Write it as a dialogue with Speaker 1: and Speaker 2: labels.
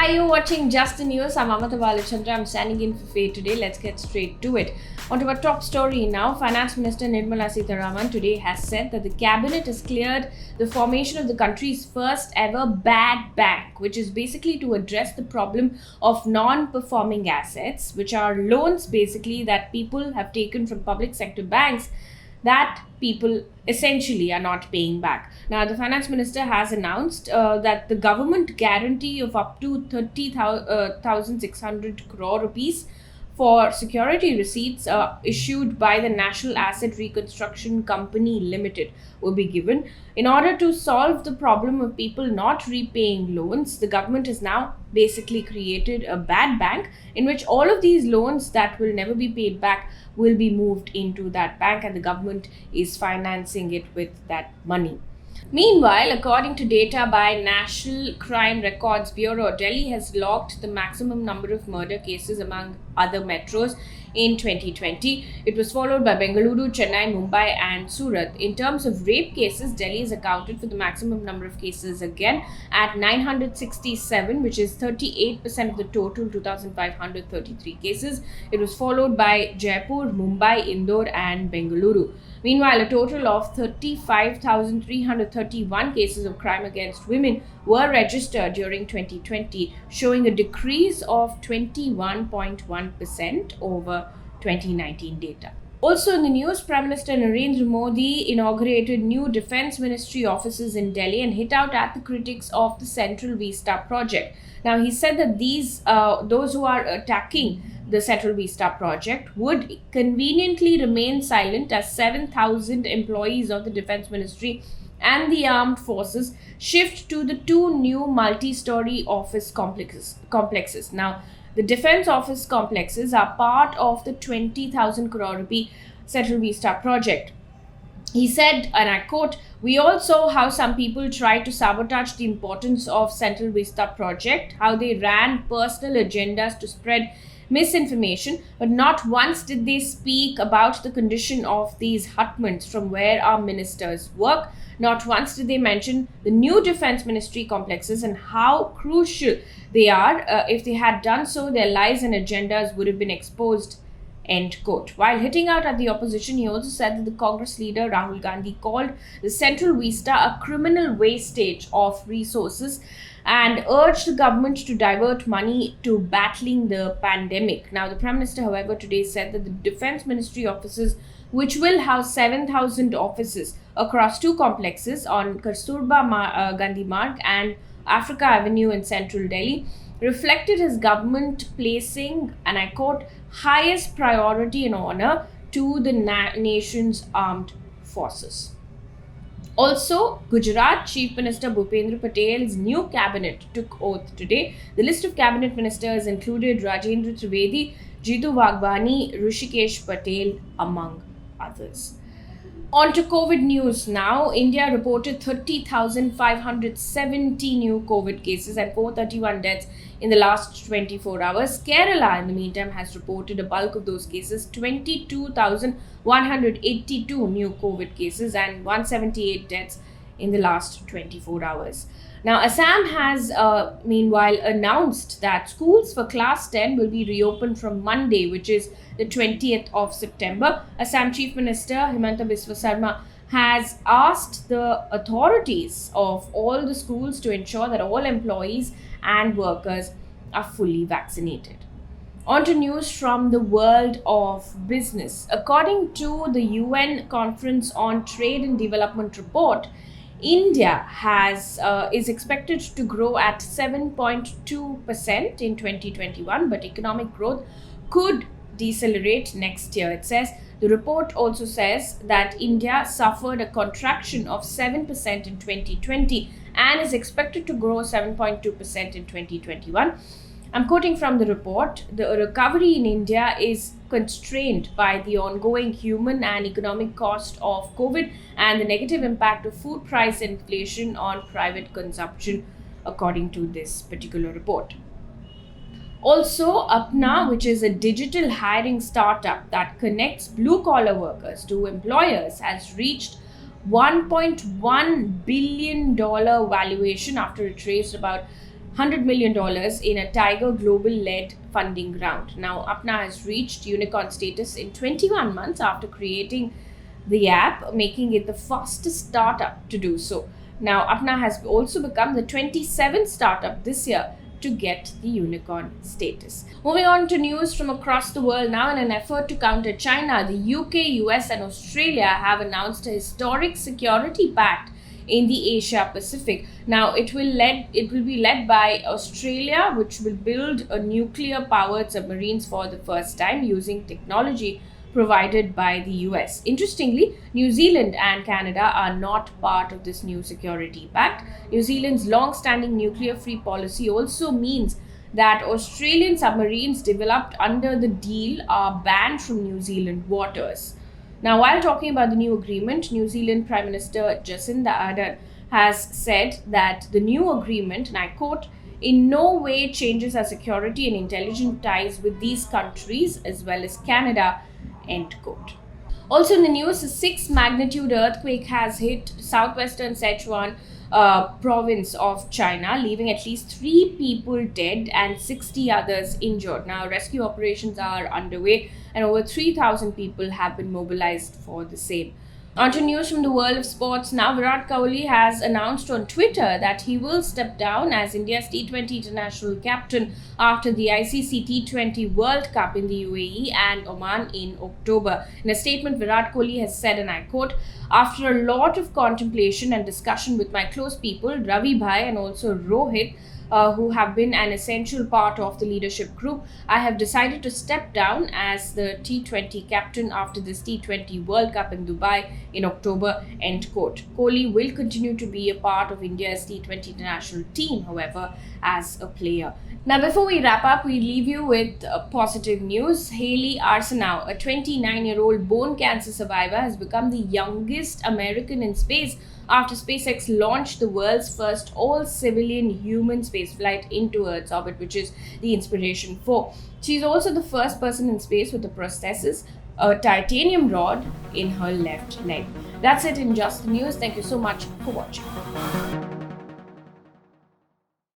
Speaker 1: Hi, you're watching Just the News. I'm Amata Balachandra. I'm standing in for Faye today. Let's get straight to it. On to our top story now. Finance Minister Nirmala Sitharaman today has said that the cabinet has cleared the formation of the country's first ever bad bank, which is basically to address the problem of non-performing assets, which are loans basically that people have taken from public sector banks that people essentially are not paying back. Now, the finance minister has announced that the government guarantee of up to 30,600 crore rupees for security receipts issued by the National Asset Reconstruction Company Limited will be given. In order to solve the problem of people not repaying loans, the government has now basically created a bad bank in which all of these loans that will never be paid back will be moved into that bank, and the government is financing it with that money. Meanwhile, according to data by National Crime Records Bureau, Delhi has logged the maximum number of murder cases among other metros in 2020. It was followed by Bengaluru, Chennai, Mumbai and Surat. In terms of rape cases, Delhi has accounted for the maximum number of cases again at 967, which is 38% of the total 2,533 cases. It was followed by Jaipur, Mumbai, Indore and Bengaluru. Meanwhile, a total of 35,331 cases of crime against women were registered during 2020, showing a decrease of 21.1% over 2019 data. Also in the news, Prime Minister Narendra Modi inaugurated new Defence Ministry offices in Delhi and hit out at the critics of the Central Vista project. Now, he said that those who are attacking the Central Vista project would conveniently remain silent as 7,000 employees of the Defence Ministry and the armed forces shift to the two new multi-story office complexes. Now, the defence office complexes are part of the 20,000 crore rupee Central Vista project. He said, and I quote, "We all saw how some people tried to sabotage the importance of Central Vista project, how they ran personal agendas to spread misinformation, but not once did they speak about the condition of these hutments from where our ministers work. Not once did they mention the new defense ministry complexes and how crucial they are. If they had done so, their lies and agendas would have been exposed." End quote. While hitting out at the opposition, he also said that the Congress leader Rahul Gandhi called the Central Vista a criminal wastage of resources and urged the government to divert money to battling the pandemic. Now, the Prime Minister, however, today said that the Defence Ministry offices, which will house 7,000 offices across two complexes on Kasturba Gandhi Marg and Africa Avenue in central Delhi, reflected his government placing, and I quote, highest priority and honor to the nation's armed forces. Also, Gujarat Chief Minister Bhupendra Patel's new cabinet took oath today. The list of cabinet ministers included Rajendra Trivedi, Jitu Waghwani, Rishikesh Patel, among others. On to COVID news now. India reported 30,570 new COVID cases and 431 deaths in the last 24 hours. Kerala, in the meantime, has reported a bulk of those cases, 22,182 new COVID cases and 178 deaths in the last 24 hours. Now, Assam has meanwhile announced that schools for class 10 will be reopened from Monday, which is the 20th of September. Assam Chief Minister Himanta Biswa Sarma has asked the authorities of all the schools to ensure that all employees and workers are fully vaccinated. On to news from the world of business. According to the UN Conference on Trade and Development report, India is expected to grow at 7.2% in 2021, but economic growth could decelerate next year. It says the report also says that India suffered a contraction of 7% in 2020 and is expected to grow 7.2% in 2021. I'm quoting from the report. The recovery in India is constrained by the ongoing human and economic cost of COVID and the negative impact of food price inflation on private consumption, according to this particular report. Also, Apna, which is a digital hiring startup that connects blue-collar workers to employers, has reached $1.1 billion valuation after it raised about $100 million in a Tiger Global-led funding round. Now, Apna has reached unicorn status in 21 months after creating the app, making it the fastest startup to do so. Now, Apna has also become the 27th startup this year to get the unicorn status. Moving on to news from across the world now, in an effort to counter China, the UK, US and Australia have announced a historic security pact in the Asia Pacific. Now, it will be led by Australia, which will build a nuclear-powered submarines for the first time using technology provided by the US. Interestingly, New Zealand and Canada are not part of this new security pact. New Zealand's long-standing nuclear-free policy also means that Australian submarines developed under the deal are banned from New Zealand waters. Now, while talking about the new agreement, New Zealand Prime Minister Jacinda Ardern has said that the new agreement, and I quote, in no way changes our security and intelligence ties with these countries as well as Canada, end quote. Also in the news, a 6 magnitude earthquake has hit southwestern Sichuan province of China, leaving at least 3 people dead and 60 others injured. Now, rescue operations are underway and over 3,000 people have been mobilized for the same. On to news from the world of sports now. Virat Kohli has announced on Twitter that he will step down as India's T20 international captain after the ICC T20 World Cup in the UAE and Oman in October. In a statement, Virat Kohli has said, and I quote, "After a lot of contemplation and discussion with my close people, Ravi Bhai and also Rohit, who have been an essential part of the leadership group, I have decided to step down as the T20 captain after this T20 World Cup in Dubai in October," end quote. Kohli will continue to be a part of India's T20 international team, however, as a player. Now, before we wrap up, we leave you with positive news. Hayley, a 29-year-old bone cancer survivor, has become the youngest American in space after SpaceX launched the world's first all-civilian human spaceflight into Earth's orbit, which is the Inspiration 4. She's also the first person in space with a prosthesis, a titanium rod in her left leg. That's it in Just the News. Thank you so much for watching.